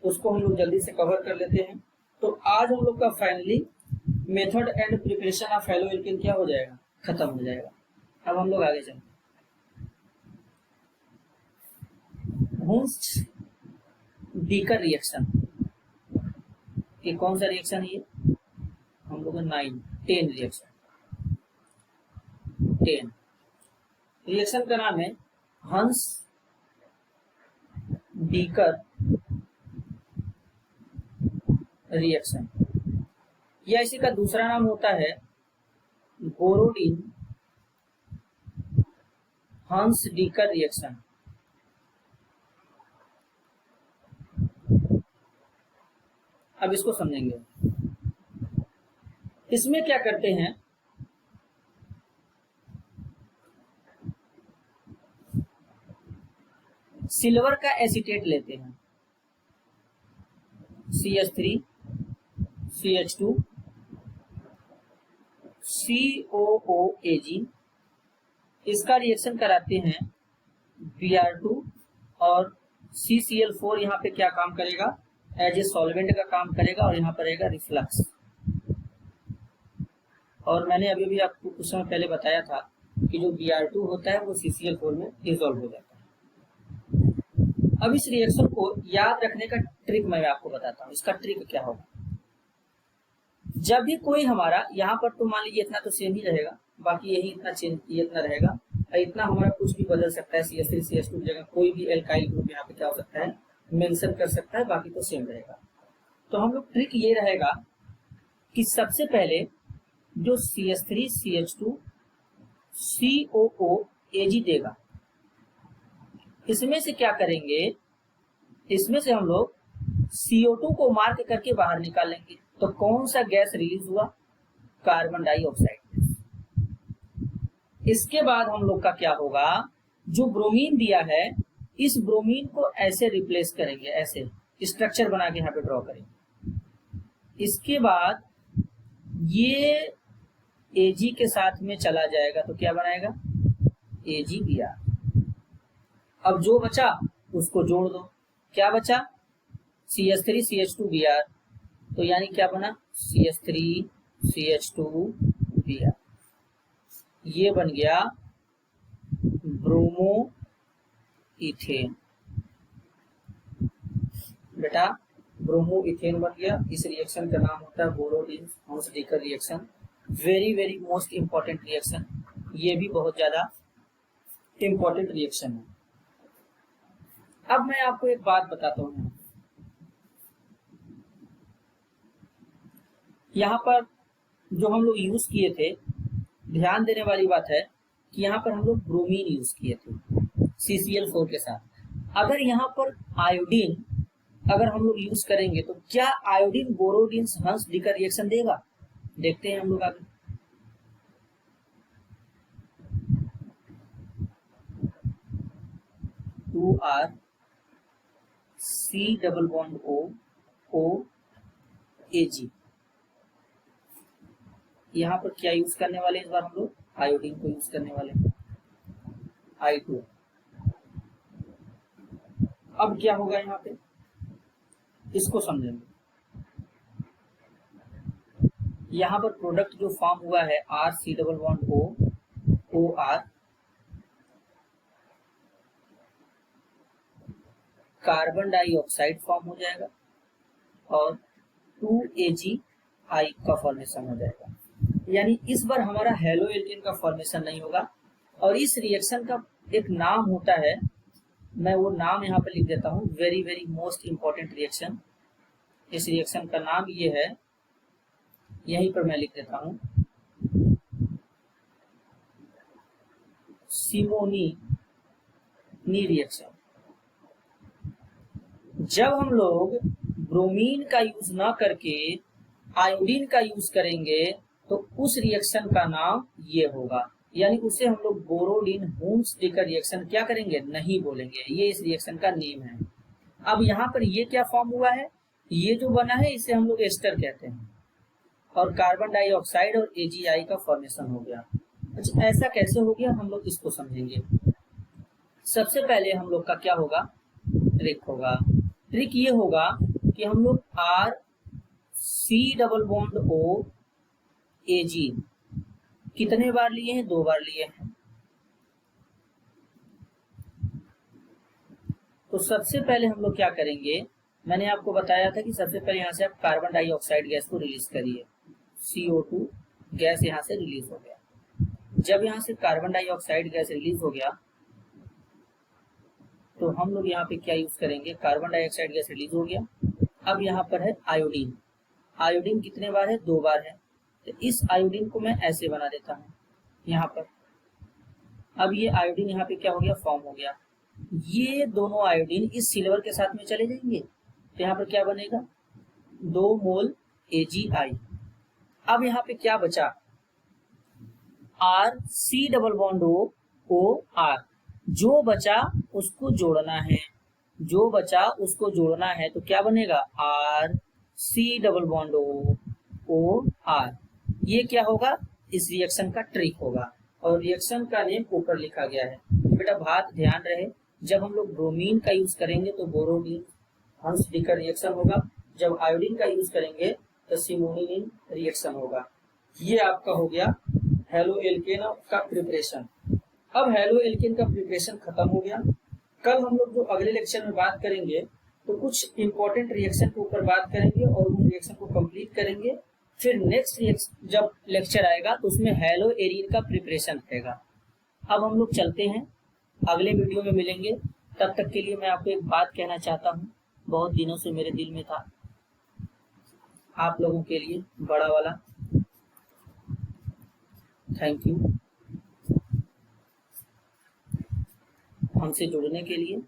Speaker 1: उसको हम लोग जल्दी से कवर कर लेते हैं। तो आज हम लोग का finally method and preparation of haloalkane क्या हो जाएगा? खत्म हो जाएगा। अब हम लोग आगे चलते हैं। हुंस-डीकर रिएक्शन, ये कौन सा रिएक्शन है? ये हम लोग 10 रिएक्शन। 10 रिएक्शन का नाम है हंस-डीकर रिएक्शन, या इसी का दूसरा नाम होता है बोरोडीन हंस-डीकर रिएक्शन। अब इसको समझेंगे। इसमें क्या करते हैं? सिल्वर का एसीटेट लेते हैं, CH3 CH2 COOAG, इसका रिएक्शन कराते हैं Br2 और CCl4 यहाँ पे क्या काम करेगा? एज ए सॉल्वेंट का काम करेगा और यहाँ पर रहेगा रिफ्लक्स। और मैंने अभी भी आपको कुछ समय पहले बताया था कि जो Br2 होता है वो CCl4 में डिसॉल्व हो जाता है। अब इस रिएक्शन को याद रखने का ट्रिक मैं आपको बताता हूँ। इसका ट्रिक क्या होगा? जब भी कोई हमारा यहाँ पर, तो मान लीजिए इतना तो सेम ही रहेगा, बाकी यही इतना चेंज, ये इतना रहेगा, इतना हमारा कुछ भी बदल सकता है। CH3 CH2 की जगह कोई भी एल्काइल ग्रुप यहाँ पे क्या हो सकता है? मेंशन कर सकता है, बाकी तो सेम रहेगा। तो हम लोग ट्रिक ये रहेगा कि सबसे पहले जो CH3 CH2 COOAG देगा, इसमें से क्या करेंगे? इसमें से हम लोग CO2 को मार्क करके बाहर निकालेंगे। तो कौन सा गैस रिलीज हुआ? Carbon dioxide gas. इसके बाद हम लोग का क्या होगा? जो ब्रोमीन दिया है, इस ब्रोमीन को ऐसे रिप्लेस करेंगे, ऐसे स्ट्रक्चर बना के यहाँ पे ड्रॉ करेंगे। इसके बाद ये Ag के साथ में चला जाएगा तो क्या बनाएगा, AgBr। अब जो बचा उसको जोड़ दो, क्या बचा, CH3CH2Br, तो यानी क्या बना, CH3CH2Br। ये बन गया ब्रोमो इथेन। बेटा ब्रोमो इथेन बन गया। इस रिएक्शन का नाम होता है Borodin Hunsdiecker reaction. Very very most important reaction, ये भी बहुत ज्यादा इंपॉर्टेंट रिएक्शन है। अब मैं आपको एक बात बताता हूँ, यहाँ पर जो हम लोग यूज किए थे, ध्यान देने वाली बात है कि यहाँ पर हम लोग ब्रोमीन यूज किए थे CCl4 के साथ। अगर यहाँ पर आयोडीन अगर हम लोग यूज करेंगे तो क्या आयोडीन बोरोडिन-हंस-डीकर रिएक्शन देगा, देखते हैं हम लोग आगे। Two R C double bond O Ag, यहाँ पर क्या यूज करने वाले इस बार हम लोग, आयोडीन को यूज करने वाले I2। अब क्या होगा यहाँ पे, इसको समझेंगे। यहाँ पर प्रोडक्ट जो फॉर्म हुआ है RC double bond O OR, carbon dioxide form हो जाएगा और 2AgI का फॉर्मेशन हो जाएगा। यानी इस बार हमारा हेलो एल्केन का फॉर्मेशन नहीं होगा। और इस रिएक्शन का एक नाम होता है, मैं वो नाम यहाँ पे लिख देता हूँ, very very most important reaction. इस रिएक्शन का नाम ये है, यहीं पर मैं लिख देता हूँ, सिमोनी रिएक्शन। जब हम लोग ब्रोमीन का यूज ना करके आयोडीन का यूज करेंगे तो उस रिएक्शन का नाम ये होगा, यानी उसे हम लोग बोरोडिन-हंस-डीकर रिएक्शन क्या करेंगे, नहीं बोलेंगे। ये इस रिएक्शन का नेम है। अब यहाँ पर ये क्या फॉर्म हुआ है, ये जो बना है इसे हम लोग एस्टर कहते हैं और कार्बन डाइऑक्साइड और AgI का फॉर्मेशन हो गया। अच्छा, ऐसा कैसे हो गया, हम लोग इसको समझेंगे। सबसे पहले हम लोग का क्या होगा, ट्रिक होगा। ट्रिक ये होगा कि हम लोग RC double bond O Ag कितने बार लिए हैं, 2 बार लिए हैं। तो सबसे पहले हम लोग क्या करेंगे, मैंने आपको बताया था कि सबसे पहले यहाँ से आप कार्बन डाइऑक्साइड गैस को रिलीज करिए, CO2 गैस यहाँ से रिलीज हो गया। जब यहाँ से कार्बन डाइऑक्साइड गैस रिलीज हो गया तो हम लोग यहाँ पे क्या यूज करेंगे, कार्बन डाइऑक्साइड गैस रिलीज हो गया। अब यहाँ पर है आयोडीन। आयोडीन कितने बार है, 2 बार है। तो इस आयोडीन को मैं ऐसे बना देता हूँ यहाँ पर। अब ये आयोडीन यहाँ पे क्या हो गया, फॉर्म हो गया। ये दोनों आयोडीन इस सिल्वर के साथ में चले जाएंगे तो यहाँ पर क्या बनेगा, 2 मोल AgI। अब यहाँ पे क्या बचा, RC double bond O OR, जो बचा उसको जोड़ना है, जो बचा उसको जोड़ना है तो क्या बनेगा, RC double bond O OR। ये क्या होगा, इस रिएक्शन का ट्रिक होगा और रिएक्शन का नेम ऊपर लिखा गया है। बेटा बात ध्यान रहे, जब हम लोग ब्रोमीन का यूज करेंगे तो बोरोडिन-हंस-डीकर रिएक्शन होगा, जब आयोडीन का यूज करेंगे तो सिमोनिन रिएक्शन होगा। ये आपका हो गया हेलो एल्केन का प्रिपरेशन। अब हेलो एल्केन का प्रिपरेशन खत्म हो गया। कल हम लोग जो अगले लेक्चर में बात करेंगे तो कुछ इंपॉर्टेंट रिएक्शन के ऊपर बात करेंगे और उन रिएक्शन को कंप्लीट करेंगे। फिर नेक्स्ट जब लेक्चर आएगा तो उसमें हेलो एरीन का प्रिपरेशन रहेगा। अब हम लोग चलते हैं, अगले वीडियो में मिलेंगे। तब तक के लिए मैं आपको एक बात कहना चाहता हूँ, बहुत दिनों से मेरे दिल में था, आप लोगों के लिए बड़ा वाला थैंक यू हमसे जुड़ने के लिए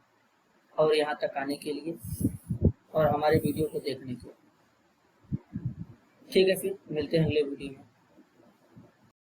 Speaker 1: और यहाँ तक आने के लिए और हमारे वीडियो को देखने के लिए। ठीक है, फिर मिलते हैं अगले वीडियो में।